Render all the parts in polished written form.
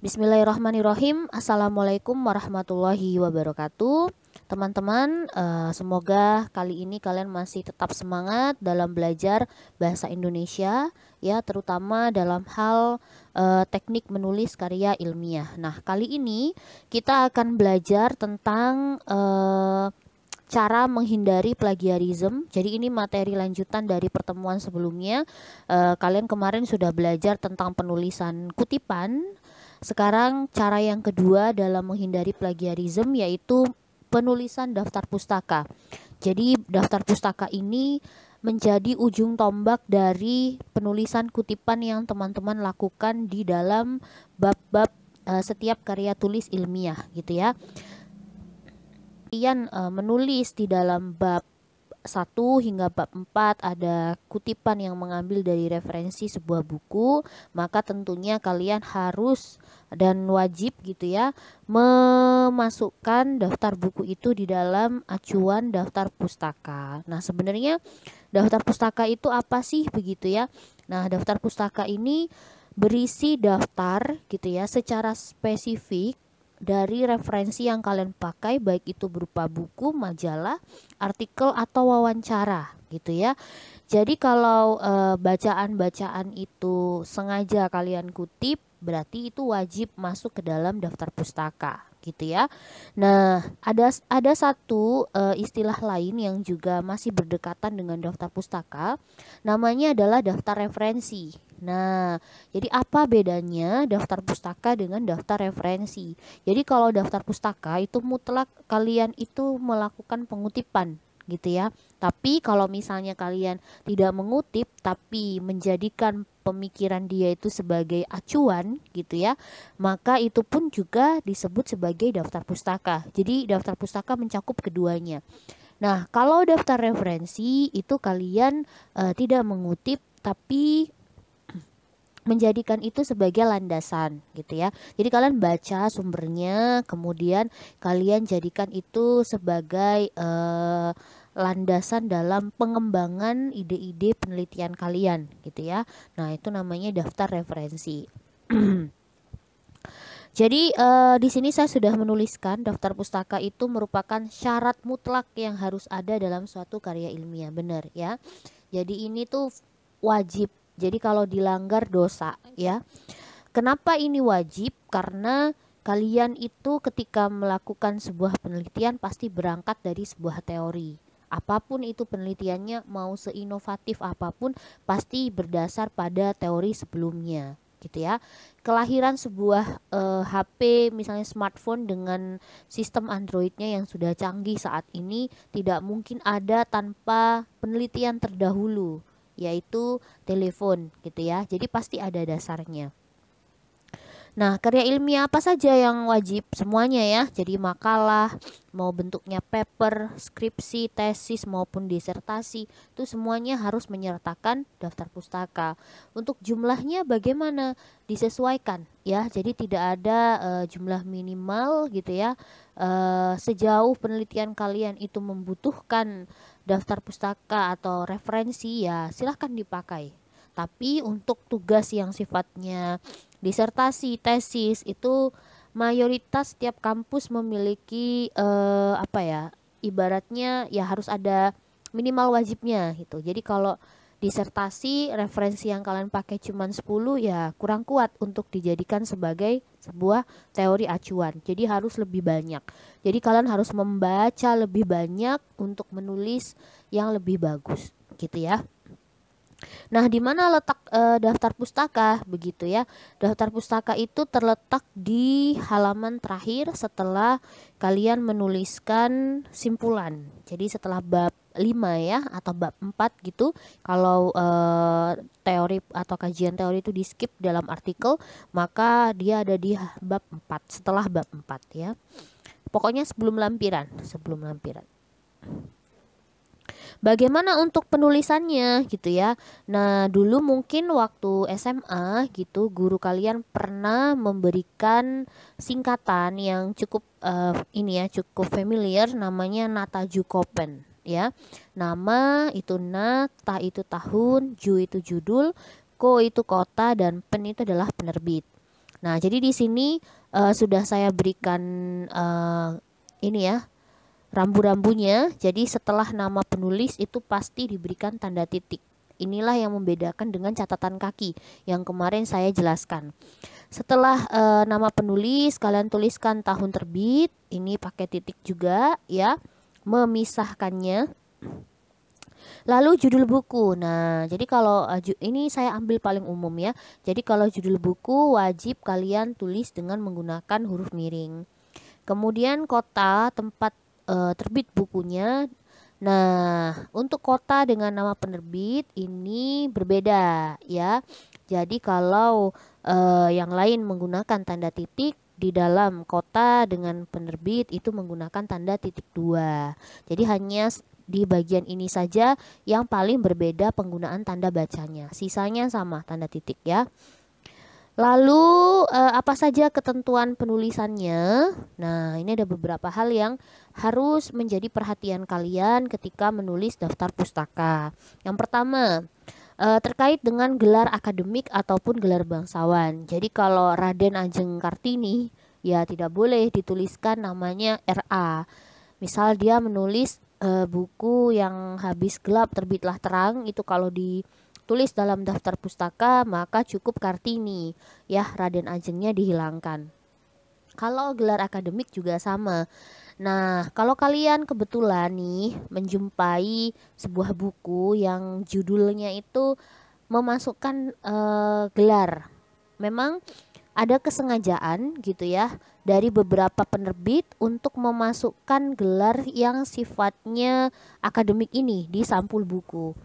Bismillahirrahmanirrahim. Assalamualaikum warahmatullahi wabarakatuh. Teman-teman, semoga kali ini kalian masih tetap semangat dalam belajar bahasa Indonesia, ya, terutama dalam hal teknik menulis karya ilmiah. Nah, kali ini kita akan belajar tentang cara menghindari plagiarisme. Jadi ini materi lanjutan dari pertemuan sebelumnya. Kalian kemarin sudah belajar tentang penulisan kutipan. Sekarang cara yang kedua dalam menghindari plagiarisme yaitu penulisan daftar pustaka. Jadi daftar pustaka ini menjadi ujung tombak dari penulisan kutipan yang teman-teman lakukan di dalam bab-bab setiap karya tulis ilmiah gitu ya. Kalian menulis di dalam bab 1 hingga bab 4 ada kutipan yang mengambil dari referensi sebuah buku, maka tentunya kalian harus dan wajib gitu ya memasukkan daftar buku itu di dalam acuan daftar pustaka. Nah, sebenarnya daftar pustaka itu apa sih begitu ya? Nah, daftar pustaka ini berisi daftar gitu ya secara spesifik dari referensi yang kalian pakai, baik itu berupa buku, majalah, artikel atau wawancara gitu ya. Jadi kalau bacaan-bacaan itu sengaja kalian kutip, berarti itu wajib masuk ke dalam daftar pustaka gitu ya. Nah, ada satu istilah lain yang juga masih berdekatan dengan daftar pustaka, namanya adalah daftar referensi. Nah, jadi apa bedanya daftar pustaka dengan daftar referensi? Jadi kalau daftar pustaka itu mutlak kalian itu melakukan pengutipan gitu ya. Tapi kalau misalnya kalian tidak mengutip tapi menjadikan pemikiran dia itu sebagai acuan gitu ya, maka itu pun juga disebut sebagai daftar pustaka. Jadi daftar pustaka mencakup keduanya. Nah, kalau daftar referensi itu kalian tidak mengutip tapi menjadikan itu sebagai landasan gitu ya. Jadi kalian baca sumbernya, kemudian kalian jadikan itu sebagai landasan dalam pengembangan ide-ide penelitian kalian gitu ya. Nah, itu namanya daftar referensi. Jadi di sini saya sudah menuliskan daftar pustaka itu merupakan syarat mutlak yang harus ada dalam suatu karya ilmiah, benar ya. Jadi ini tuh wajib. Jadi kalau dilanggar dosa ya. Kenapa ini wajib? Karena kalian itu ketika melakukan sebuah penelitian pasti berangkat dari sebuah teori. Apapun itu penelitiannya, mau seinovatif apapun, pasti berdasar pada teori sebelumnya gitu ya. Kelahiran sebuah HP misalnya smartphone dengan sistem Androidnya yang sudah canggih saat ini tidak mungkin ada tanpa penelitian terdahulu, yaitu telepon gitu ya. Jadi pasti ada dasarnya. Nah, karya ilmiah apa saja yang wajib? Semuanya ya. Jadi makalah, mau bentuknya paper, skripsi, tesis maupun disertasi, itu semuanya harus menyertakan daftar pustaka. Untuk jumlahnya bagaimana? Disesuaikan ya. Jadi tidak ada jumlah minimal gitu ya. Sejauh penelitian kalian itu membutuhkan daftar pustaka atau referensi ya, silahkan dipakai. Tapi untuk tugas yang sifatnya disertasi, tesis itu mayoritas setiap kampus memiliki apa ya? Ibaratnya ya harus ada minimal wajibnya gitu. Jadi kalau disertasi referensi yang kalian pakai cuma 10 ya kurang kuat untuk dijadikan sebagai sebuah teori acuan. Jadi harus lebih banyak. Jadi kalian harus membaca lebih banyak untuk menulis yang lebih bagus gitu ya. Nah, di mana letak daftar pustaka begitu ya? Daftar pustaka itu terletak di halaman terakhir setelah kalian menuliskan simpulan. Jadi setelah bab 5 ya atau bab 4 gitu. Kalau teori atau kajian teori itu di skip dalam artikel, maka dia ada di bab 4, setelah bab 4 ya. Pokoknya sebelum lampiran, sebelum lampiran. Bagaimana untuk penulisannya gitu ya. Nah, dulu mungkin waktu SMA gitu guru kalian pernah memberikan singkatan yang cukup ini ya, cukup familiar, namanya Nata Jukopen ya. Nama itu nat, ta itu tahun, ju itu judul, ko itu kota, dan pen itu adalah penerbit. Nah, jadi di sini sudah saya berikan ini ya, rambu-rambunya. Jadi setelah nama penulis itu pasti diberikan tanda titik. Inilah yang membedakan dengan catatan kaki yang kemarin saya jelaskan. Setelah nama penulis, kalian tuliskan tahun terbit. Ini pakai titik juga ya, memisahkannya. Lalu judul buku. Nah, jadi kalau ini saya ambil paling umum ya. Jadi kalau judul buku wajib kalian tulis dengan menggunakan huruf miring. Kemudian kota tempat terbit bukunya. Nah, untuk kota dengan nama penerbit ini berbeda ya. Jadi kalau yang lain menggunakan tanda titik, di dalam kota dengan penerbit itu menggunakan tanda titik dua. Jadi hanya di bagian ini saja yang paling berbeda penggunaan tanda bacanya. Sisanya sama tanda titik ya. Lalu apa saja ketentuan penulisannya? Nah, ini ada beberapa hal yang harus menjadi perhatian kalian ketika menulis daftar pustaka. Yang pertama, terkait dengan gelar akademik ataupun gelar bangsawan. Jadi kalau Raden Ajeng Kartini, ya tidak boleh dituliskan namanya RA. Misal dia menulis buku yang habis gelap terbitlah terang, itu kalau ditulis dalam daftar pustaka maka cukup Kartini ya, Raden Ajengnya dihilangkan. Kalau gelar akademik juga sama. Nah, kalau kalian kebetulan nih menjumpai sebuah buku yang judulnya itu memasukkan gelar, memang ada kesengajaan gitu ya dari beberapa penerbit untuk memasukkan gelar yang sifatnya akademik ini di sampul buku.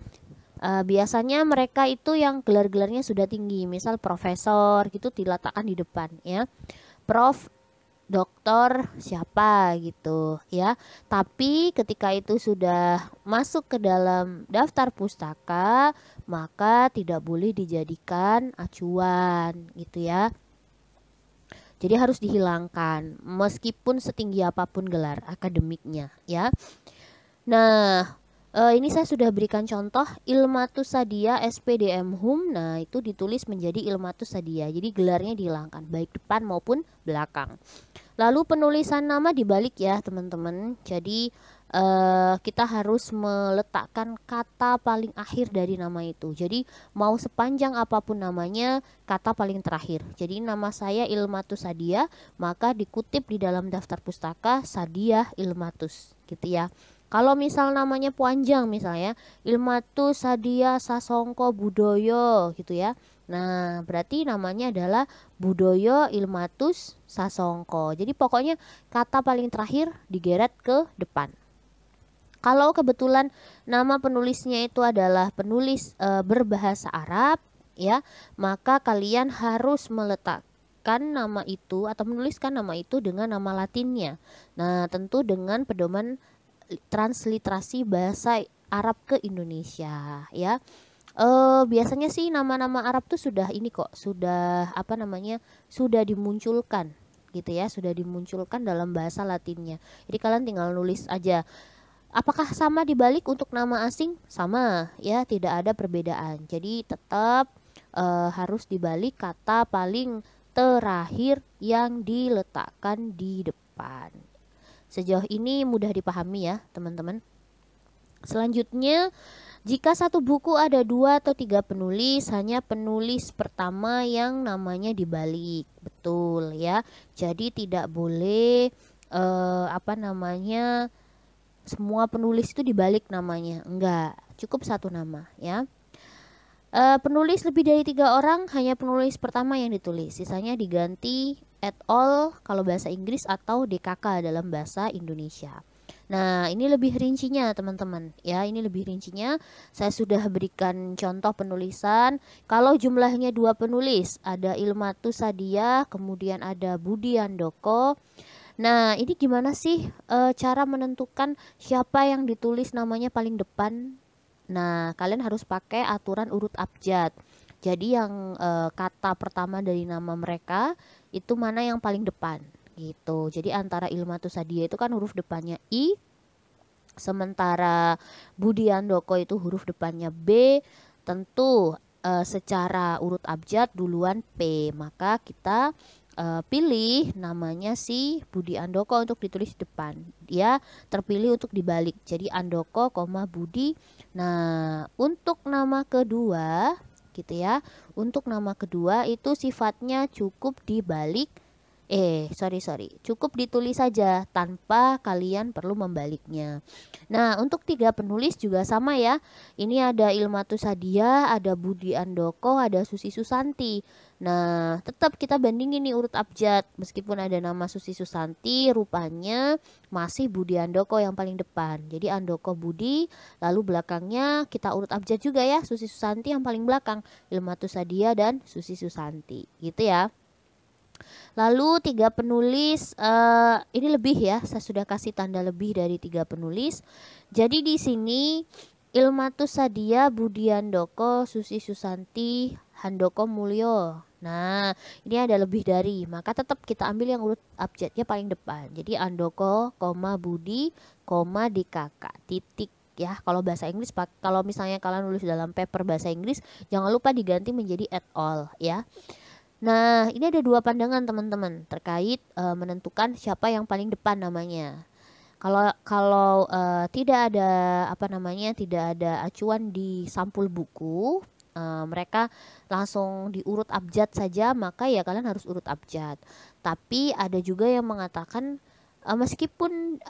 Biasanya mereka itu yang gelar-gelarnya sudah tinggi, misal profesor gitu diletakkan di depan ya. Prof, doktor siapa gitu ya. Tapi ketika itu sudah masuk ke dalam daftar pustaka, maka tidak boleh dijadikan acuan gitu ya. Jadi harus dihilangkan meskipun setinggi apapun gelar akademiknya ya. Nah, ini saya sudah berikan contoh Ilmatus Sadia SPDM Hum. Nah, itu ditulis menjadi Ilmatus Sadia. Jadi gelarnya dihilangkan baik depan maupun belakang. Lalu penulisan nama dibalik ya, teman-teman. Jadi kita harus meletakkan kata paling akhir dari nama itu. Jadi mau sepanjang apapun namanya, kata paling terakhir. Jadi nama saya Ilmatus Sadia, maka dikutip di dalam daftar pustaka Sadia Ilmatus gitu ya. Kalau misal namanya panjang misalnya Ilmatus Sadia Sasongko Budoyo gitu ya. Nah, berarti namanya adalah Budoyo Ilmatus Sasongko. Jadi pokoknya kata paling terakhir digeret ke depan. Kalau kebetulan nama penulisnya itu adalah penulis berbahasa Arab ya, maka kalian harus meletakkan nama itu atau menuliskan nama itu dengan nama latinnya. Nah, tentu dengan pedoman transliterasi bahasa Arab ke Indonesia ya. Biasanya sih nama-nama Arab tuh sudah ini kok, sudah apa namanya, sudah dimunculkan gitu ya, sudah dimunculkan dalam bahasa Latinnya. Jadi kalian tinggal nulis aja. Apakah sama dibalik untuk nama asing? Sama ya, tidak ada perbedaan. Jadi tetap harus dibalik kata paling terakhir yang diletakkan di depan. Sejauh ini mudah dipahami ya teman-teman. Selanjutnya, jika satu buku ada 2 atau 3 penulis, hanya penulis pertama yang namanya dibalik. Betul ya. Jadi tidak boleh apa namanya, semua penulis itu dibalik namanya. Enggak, cukup satu nama ya. Penulis lebih dari 3 orang, hanya penulis pertama yang ditulis. Sisanya diganti et al kalau bahasa Inggris atau DKK dalam bahasa Indonesia. Nah, ini lebih rincinya teman-teman ya, ini lebih rincinya. Saya sudah berikan contoh penulisan. Kalau jumlahnya 2 penulis, ada Ilmatus Sadia, kemudian ada Budi Handoko. Nah, ini gimana sih cara menentukan siapa yang ditulis namanya paling depan? Nah, kalian harus pakai aturan urut abjad. Jadi yang kata pertama dari nama mereka itu mana yang paling depan gitu. Jadi antara Ilmatus Sadia itu kan huruf depannya I, sementara Budi Handoko itu huruf depannya B. Tentu secara urut abjad duluan P, maka kita pilih namanya si Budi Andoko untuk ditulis depan. Dia terpilih untuk dibalik. Jadi Andoko, Budi. Nah, untuk nama kedua gitu ya. Untuk nama kedua itu sifatnya cukup dibalik. Cukup ditulis saja tanpa kalian perlu membaliknya. Nah, untuk 3 penulis juga sama ya. Ini ada Ilmatus Sadia, ada Budi Andoko, ada Susi Susanti. Nah, tetap kita bandingin nih urut abjad. Meskipun ada nama Susi Susanti, rupanya masih Budi Andoko yang paling depan. Jadi Andoko Budi, lalu belakangnya kita urut abjad juga ya. Susi Susanti yang paling belakang, Ilmatus Sadia dan Susi Susanti. Gitu ya. Lalu 3 penulis ini lebih ya, saya sudah kasih tanda lebih dari 3 penulis. Jadi di sini Ilmatus Sadia, Budi Andoko, Susi Susanti, Handoko Mulyo. Nah, ini ada lebih dari, maka tetap kita ambil yang urut abjadnya paling depan. Jadi Andoko, Budi, di kakak, titik ya. Kalau bahasa Inggris, kalau misalnya kalian nulis dalam paper bahasa Inggris, jangan lupa diganti menjadi at all ya. Nah, ini ada 2 pandangan teman-teman terkait menentukan siapa yang paling depan namanya. Kalau tidak ada tidak ada acuan di sampul buku, mereka langsung diurut abjad saja, maka ya kalian harus urut abjad. Tapi ada juga yang mengatakan meskipun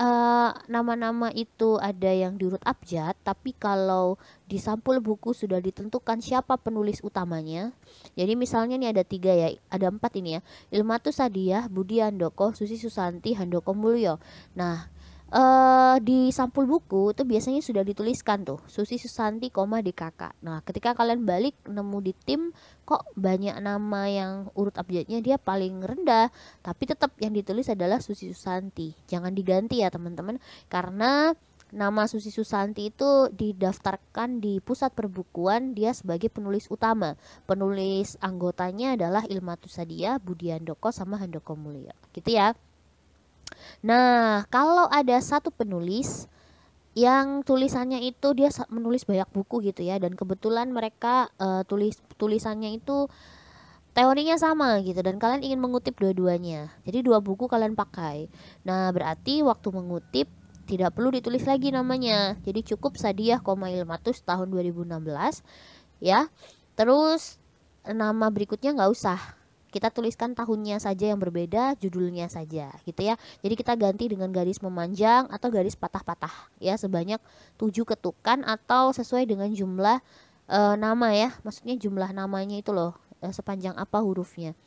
nama-nama itu ada yang diurut abjad, tapi kalau di sampul buku sudah ditentukan siapa penulis utamanya. Jadi misalnya nih ada 3 ya, ada 4 ini ya. Ilmatus Sadia, Budi Andoko, Susi Susanti, Handoko Mulyo. Nah, di sampul buku itu biasanya sudah dituliskan tuh Susi Susanti, di kakak. Nah, ketika kalian balik nemu di tim kok banyak nama yang urut abjadnya dia paling rendah, tapi tetap yang ditulis adalah Susi Susanti. Jangan diganti ya teman-teman, karena nama Susi Susanti itu didaftarkan di pusat perbukuan dia sebagai penulis utama. Penulis anggotanya adalah Ilmatus Sadia, Budi Andoko, sama Handoko Mulyo. Gitu ya. Nah, kalau ada satu penulis yang tulisannya itu dia menulis banyak buku gitu ya, dan kebetulan mereka tulisannya itu teorinya sama gitu, dan kalian ingin mengutip dua-duanya. Jadi 2 buku kalian pakai. Nah, berarti waktu mengutip tidak perlu ditulis lagi namanya. Jadi cukup Sadia, Ilmatus tahun 2016 ya. Terus nama berikutnya nggak usah, kita tuliskan tahunnya saja yang berbeda, judulnya saja gitu ya. Jadi kita ganti dengan garis memanjang atau garis patah-patah ya, sebanyak 7 ketukan atau sesuai dengan jumlah nama ya. Maksudnya jumlah namanya itu loh, sepanjang apa hurufnya.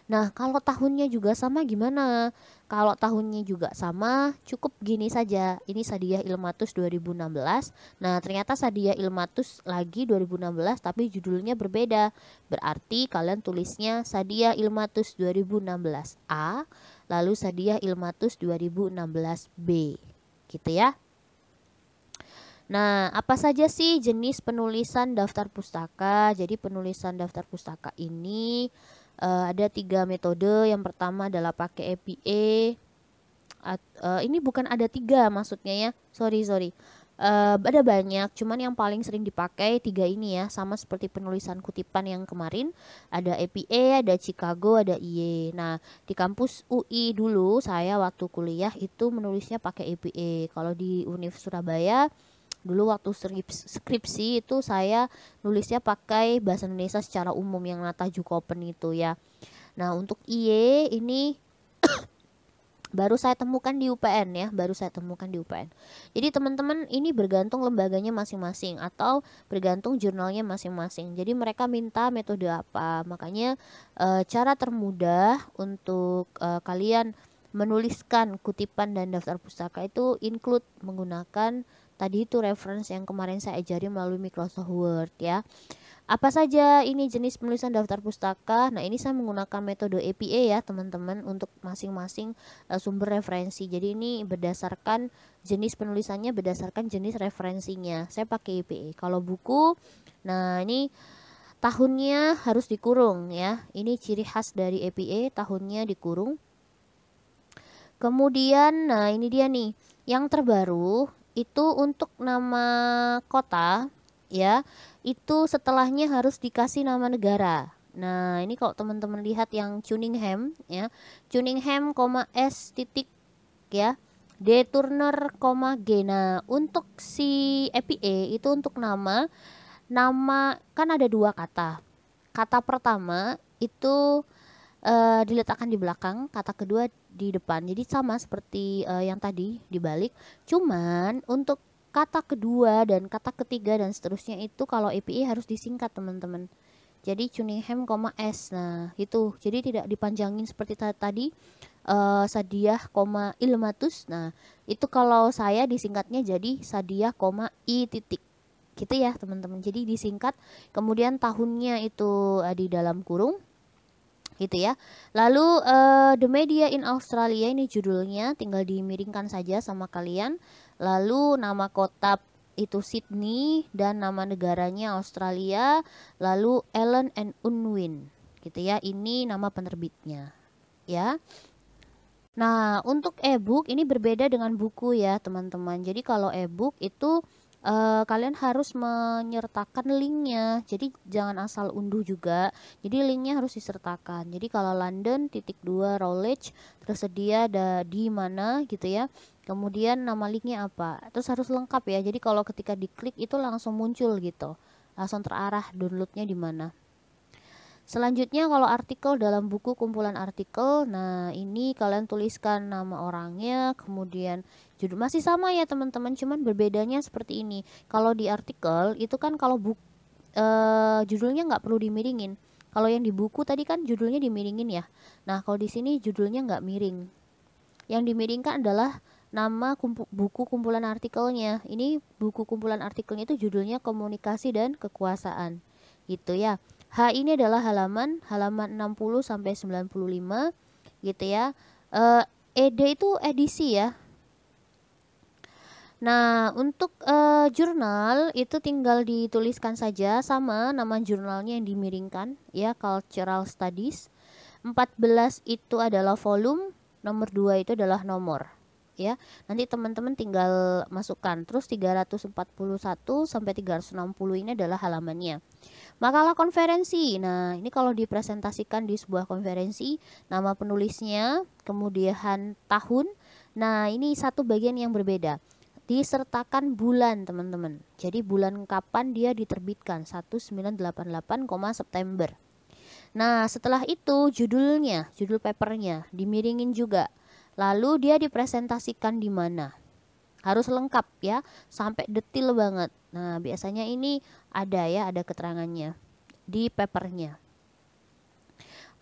Nah, kalau tahunnya juga sama gimana? Kalau tahunnya juga sama, cukup gini saja. Ini Sadia Ilmatus 2016. Nah, ternyata Sadia Ilmatus lagi 2016 tapi judulnya berbeda. Berarti kalian tulisnya Sadia Ilmatus 2016A, lalu Sadia Ilmatus 2016B. Gitu ya. Nah, apa saja sih jenis penulisan daftar pustaka? Jadi penulisan daftar pustaka ini ada 3 metode. Yang pertama adalah pakai APA. Ini bukan ada 3 maksudnya ya. Sorry. Ada banyak, cuman yang paling sering dipakai 3 ini ya. Sama seperti penulisan kutipan yang kemarin. Ada APA, ada Chicago, ada IE. Nah, di kampus UI dulu saya waktu kuliah itu menulisnya pakai APA. Kalau di Univ Surabaya dulu waktu skripsi itu saya nulisnya pakai bahasa Indonesia secara umum yang Nata Jukopen itu ya. Nah, untuk IE ini baru saya temukan di UPN ya, Jadi teman-teman ini bergantung lembaganya masing-masing atau bergantung jurnalnya masing-masing. Jadi mereka minta metode apa. Makanya cara termudah untuk kalian menuliskan kutipan dan daftar pustaka itu include menggunakan tadi itu reference yang kemarin saya ajari melalui Microsoft Word ya. Apa saja ini jenis penulisan daftar pustaka? Nah, ini saya menggunakan metode APA ya teman-teman untuk masing-masing sumber referensi. Jadi ini berdasarkan jenis penulisannya, berdasarkan jenis referensinya. Saya pakai APA. Kalau buku, nah ini tahunnya harus dikurung ya. Ini ciri khas dari APA, tahunnya dikurung. Kemudian, nah ini dia nih, yang terbaru itu untuk nama kota ya. itu setelahnya harus dikasih nama negara. Nah, ini kalau teman-teman lihat yang Cunningham ya, Cunningham, S titik ya, D Turner, G. Nah, untuk si EPA itu untuk nama kan ada dua kata. Kata pertama itu diletakkan di belakang, kata kedua di depan. Jadi sama seperti yang tadi dibalik. Cuman untuk kata kedua dan kata ketiga dan seterusnya itu kalau EPA harus disingkat teman-teman. Jadi Cunningham, S. Nah itu jadi tidak dipanjangin seperti tadi Sadiah, Ilmatus. Nah itu kalau saya disingkatnya jadi Sadiah, I titik gitu ya teman-teman. Jadi disingkat, kemudian tahunnya itu di dalam kurung gitu ya. Lalu The Media in Australia, ini judulnya tinggal dimiringkan saja sama kalian. Lalu nama kota itu Sydney dan nama negaranya Australia. Lalu Allen and Unwin gitu ya. Ini nama penerbitnya ya. Nah, untuk e-book ini berbeda dengan buku ya, teman-teman. Jadi kalau e-book itu kalian harus menyertakan linknya. Jadi jangan asal unduh juga. Jadi linknya harus disertakan. Jadi kalau London .2 Routledge tersedia di mana gitu ya. Kemudian nama linknya apa. Terus harus lengkap ya. Jadi kalau ketika diklik itu langsung muncul gitu. Langsung terarah downloadnya di mana. Selanjutnya kalau artikel dalam buku kumpulan artikel, nah ini kalian tuliskan nama orangnya, kemudian judul, masih sama ya teman-teman, cuman berbedanya seperti ini. Kalau di artikel itu kan kalau judulnya nggak perlu dimiringin. Kalau yang di buku tadi kan judulnya dimiringin ya. Nah kalau di sini judulnya nggak miring. Yang dimiringkan adalah nama buku kumpulan artikelnya. Ini buku kumpulan artikelnya itu judulnya Komunikasi dan Kekuasaan. Gitu ya. H ini adalah halaman 60 sampai 95 gitu ya. ED itu edisi ya. Nah, untuk jurnal itu tinggal dituliskan saja sama nama jurnalnya yang dimiringkan ya, Cultural Studies. 14 itu adalah volume, nomor 2 itu adalah nomor ya. Nanti teman-teman tinggal masukkan. Terus 341 sampai 360 ini adalah halamannya. Makalah konferensi. Nah, ini kalau dipresentasikan di sebuah konferensi, nama penulisnya, kemudian tahun. Nah, ini satu bagian yang berbeda. Disertakan bulan, teman-teman. Jadi bulan kapan dia diterbitkan, 1988, September. Nah, setelah itu judulnya, judul papernya dimiringin juga. Lalu dia dipresentasikan di mana? Harus lengkap ya, sampai detail banget. Nah, biasanya ini ada keterangannya di papernya.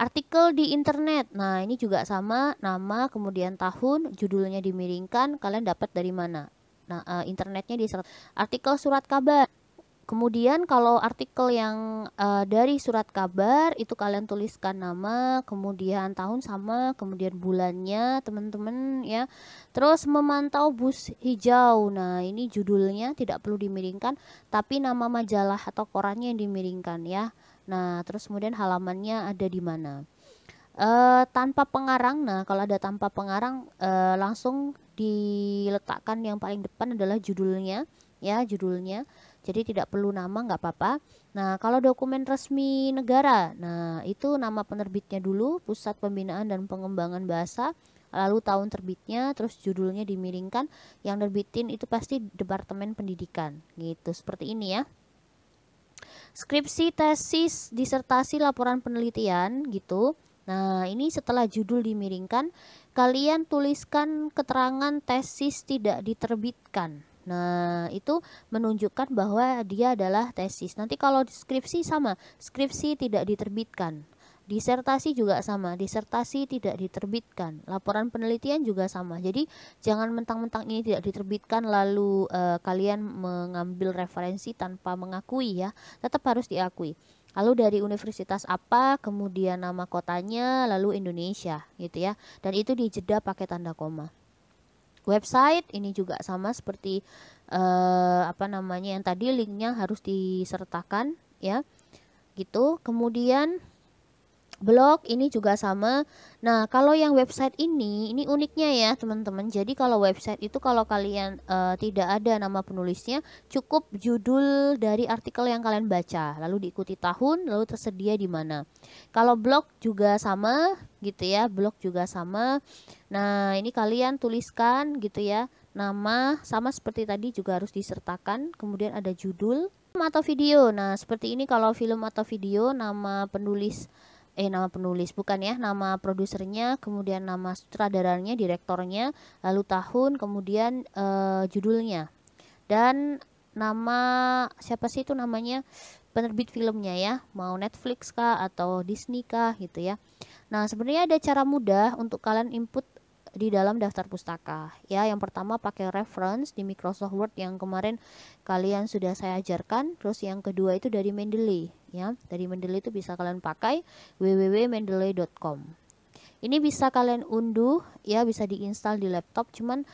Artikel di internet. Nah, ini juga sama, nama, kemudian tahun, judulnya dimiringkan, kalian dapat dari mana? Nah, internetnya di artikel surat kabar. Kemudian kalau artikel yang dari surat kabar itu kalian tuliskan nama, kemudian tahun sama, kemudian bulannya teman-teman ya. Terus memantau bus hijau. Nah, ini judulnya tidak perlu dimiringkan, tapi nama majalah atau korannya yang dimiringkan ya. Nah, terus kemudian halamannya ada di mana. Tanpa pengarang. Nah, kalau ada tanpa pengarang langsung diletakkan yang paling depan adalah judulnya ya, judulnya. Jadi tidak perlu nama, nggak apa-apa. Nah, kalau dokumen resmi negara, nah itu nama penerbitnya dulu, Pusat Pembinaan dan Pengembangan Bahasa, lalu tahun terbitnya, terus judulnya dimiringkan. Yang nerbitin itu pasti Departemen Pendidikan, gitu. Seperti ini ya. Skripsi, tesis, disertasi, laporan penelitian, gitu. Nah, ini setelah judul dimiringkan, kalian tuliskan keterangan tesis tidak diterbitkan. Nah, itu menunjukkan bahwa dia adalah tesis. Nanti kalau skripsi sama, skripsi tidak diterbitkan. Disertasi juga sama, disertasi tidak diterbitkan. Laporan penelitian juga sama. Jadi, jangan mentang-mentang ini tidak diterbitkan lalu kalian mengambil referensi tanpa mengakui ya. Tetap harus diakui. Lalu dari universitas apa, kemudian nama kotanya, lalu Indonesia gitu ya. Dan itu dijeda pakai tanda koma. Website ini juga sama seperti yang tadi, linknya harus disertakan ya gitu. Kemudian Blog ini juga sama. Nah, kalau yang website ini uniknya ya teman-teman. Jadi kalau website itu kalau kalian tidak ada nama penulisnya, cukup judul dari artikel yang kalian baca, lalu diikuti tahun, lalu tersedia di mana. Kalau blog juga sama gitu ya, blog juga sama. Nah, ini kalian tuliskan gitu ya. Nama sama seperti tadi juga harus disertakan, kemudian ada judul atau video. Nah, seperti ini kalau film atau video, nama penulis bukan ya, nama produsernya, kemudian nama sutradaranya, direktornya, lalu tahun, kemudian judulnya, dan nama siapa sih itu namanya, penerbit filmnya ya, mau Netflix kah atau Disney kah gitu ya. Nah, sebenarnya ada cara mudah untuk kalian input di dalam daftar pustaka ya. Yang pertama pakai reference di Microsoft Word yang kemarin kalian sudah saya ajarkan. Terus yang kedua itu dari Mendeley ya. Dari Mendeley itu bisa kalian pakai www.mendeley.com. Ini bisa kalian unduh ya, bisa diinstal di laptop. Cuman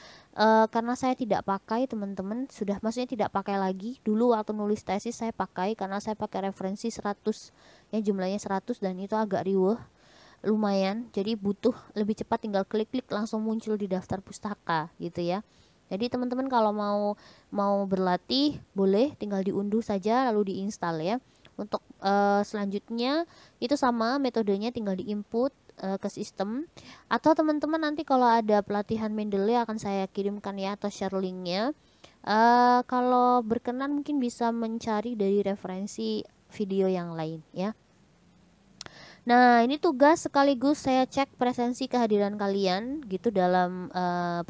karena saya tidak pakai teman-teman, sudah maksudnya tidak pakai lagi. Dulu waktu nulis tesis saya pakai karena saya pakai referensi 100 ya, jumlahnya 100 dan itu agak riweh lumayan, jadi butuh lebih cepat, tinggal klik-klik langsung muncul di daftar pustaka gitu ya. Jadi teman-teman kalau mau berlatih boleh tinggal diunduh saja lalu diinstal ya. Untuk selanjutnya itu sama metodenya, tinggal diinput ke sistem, atau teman-teman nanti kalau ada pelatihan Mendeley akan saya kirimkan ya, atau share linknya. Kalau berkenan mungkin bisa mencari dari referensi video yang lain ya. Nah, ini tugas sekaligus saya cek presensi kehadiran kalian gitu dalam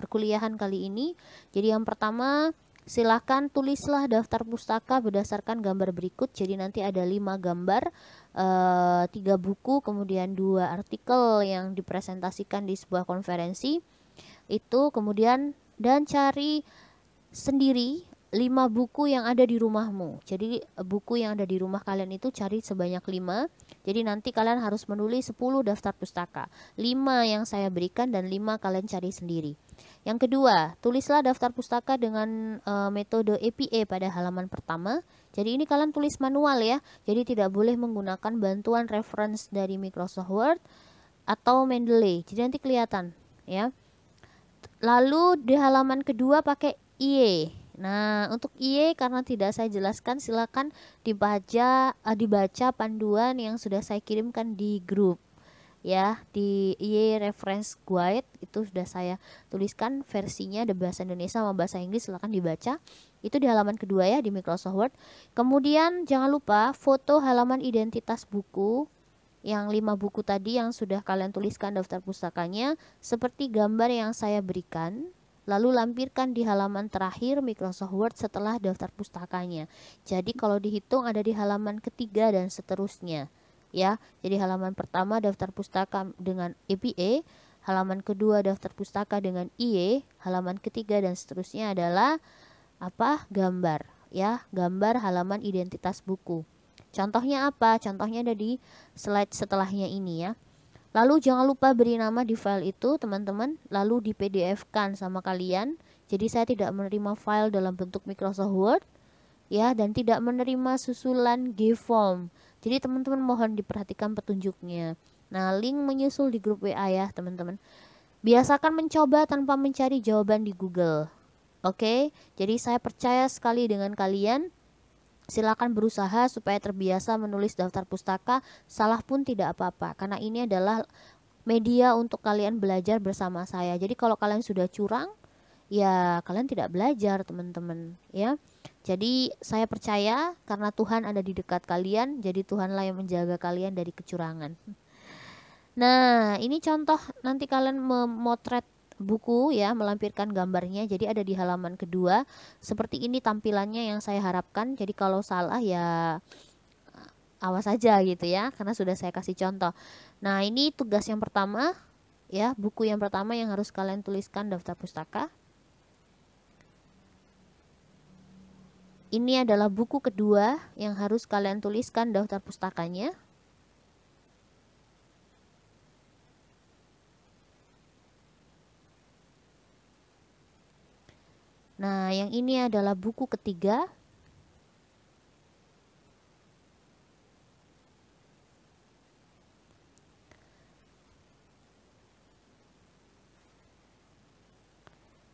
perkuliahan kali ini. Jadi yang pertama, silahkan tulislah daftar pustaka berdasarkan gambar berikut. Jadi nanti ada 5 gambar, 3 buku, kemudian 2 artikel yang dipresentasikan di sebuah konferensi. Itu kemudian, dan cari sendiri 5 buku yang ada di rumahmu. Jadi buku yang ada di rumah kalian itu cari sebanyak 5. Jadi nanti kalian harus menulis 10 daftar pustaka. 5 yang saya berikan dan 5 kalian cari sendiri. Yang kedua, tulislah daftar pustaka dengan metode APA pada halaman pertama. Jadi ini kalian tulis manual ya. Jadi tidak boleh menggunakan bantuan reference dari Microsoft Word atau Mendeley. Jadi nanti kelihatan ya. Lalu di halaman kedua pakai IE. Nah, untuk IE karena tidak saya jelaskan, silakan dibaca panduan yang sudah saya kirimkan di grup ya, di IE reference guide itu sudah saya tuliskan versinya ada bahasa Indonesia sama bahasa Inggris, silakan dibaca. Itu di halaman kedua ya di Microsoft Word. Kemudian jangan lupa foto halaman identitas buku yang 5 buku tadi yang sudah kalian tuliskan daftar pustakanya seperti gambar yang saya berikan, lalu lampirkan di halaman terakhir Microsoft Word setelah daftar pustakanya. Jadi kalau dihitung ada di halaman ketiga dan seterusnya ya. Jadi halaman pertama daftar pustaka dengan APA, halaman kedua daftar pustaka dengan IE, halaman ketiga dan seterusnya adalah apa? Gambar ya, gambar halaman identitas buku. Contohnya apa? Contohnya ada di slide setelahnya ini ya. Lalu jangan lupa beri nama di file itu teman-teman, lalu di PDF-kan sama kalian. Jadi saya tidak menerima file dalam bentuk Microsoft Word ya, dan tidak menerima susulan GForm. Jadi teman-teman mohon diperhatikan petunjuknya. Nah, link menyusul di grup WA ya teman-teman. Biasakan mencoba tanpa mencari jawaban di Google. Oke, jadi saya percaya sekali dengan kalian. Silakan berusaha supaya terbiasa menulis daftar pustaka, salah pun tidak apa-apa karena ini adalah media untuk kalian belajar bersama saya. Jadi kalau kalian sudah curang, ya kalian tidak belajar teman-teman ya. Jadi saya percaya karena Tuhan ada di dekat kalian, jadi Tuhanlah yang menjaga kalian dari kecurangan. Nah, ini contoh nanti kalian memotret buku ya, melampirkan gambarnya. Jadi ada di halaman kedua. Seperti ini tampilannya yang saya harapkan. Jadi kalau salah ya awas aja gitu ya, karena sudah saya kasih contoh. Nah, ini tugas yang pertama ya, buku yang pertama yang harus kalian tuliskan daftar pustaka. Ini adalah buku kedua yang harus kalian tuliskan daftar pustakanya. Nah, yang ini adalah buku ketiga.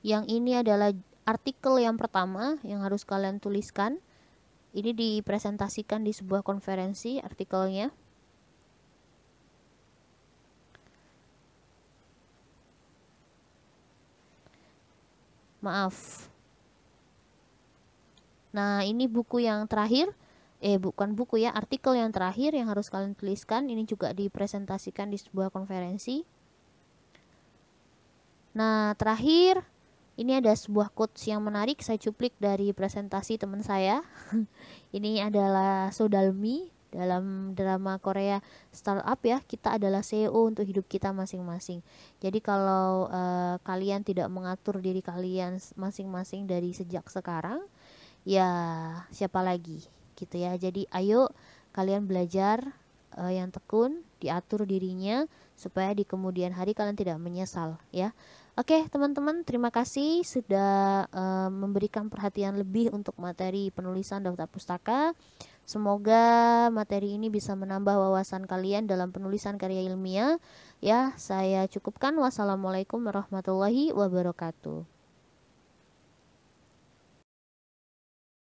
Yang ini adalah artikel yang pertama yang harus kalian tuliskan. Ini dipresentasikan di sebuah konferensi artikelnya. Maaf. Nah, ini buku yang terakhir. Bukan buku ya, artikel yang terakhir yang harus kalian tuliskan. Ini juga dipresentasikan di sebuah konferensi. Nah, terakhir, ini ada sebuah quotes yang menarik. Saya cuplik dari presentasi teman saya. Ini adalah Sodalmi dalam drama Korea Startup ya. Kita adalah CEO untuk hidup kita masing-masing. Jadi kalau kalian tidak mengatur diri kalian masing-masing dari sejak sekarang, ya siapa lagi gitu ya. Jadi ayo kalian belajar yang tekun, diatur dirinya supaya di kemudian hari kalian tidak menyesal ya. Oke teman-teman, terima kasih sudah memberikan perhatian lebih untuk materi penulisan daftar pustaka. Semoga materi ini bisa menambah wawasan kalian dalam penulisan karya ilmiah ya. Saya cukupkan. Wassalamualaikum warahmatullahi wabarakatuh.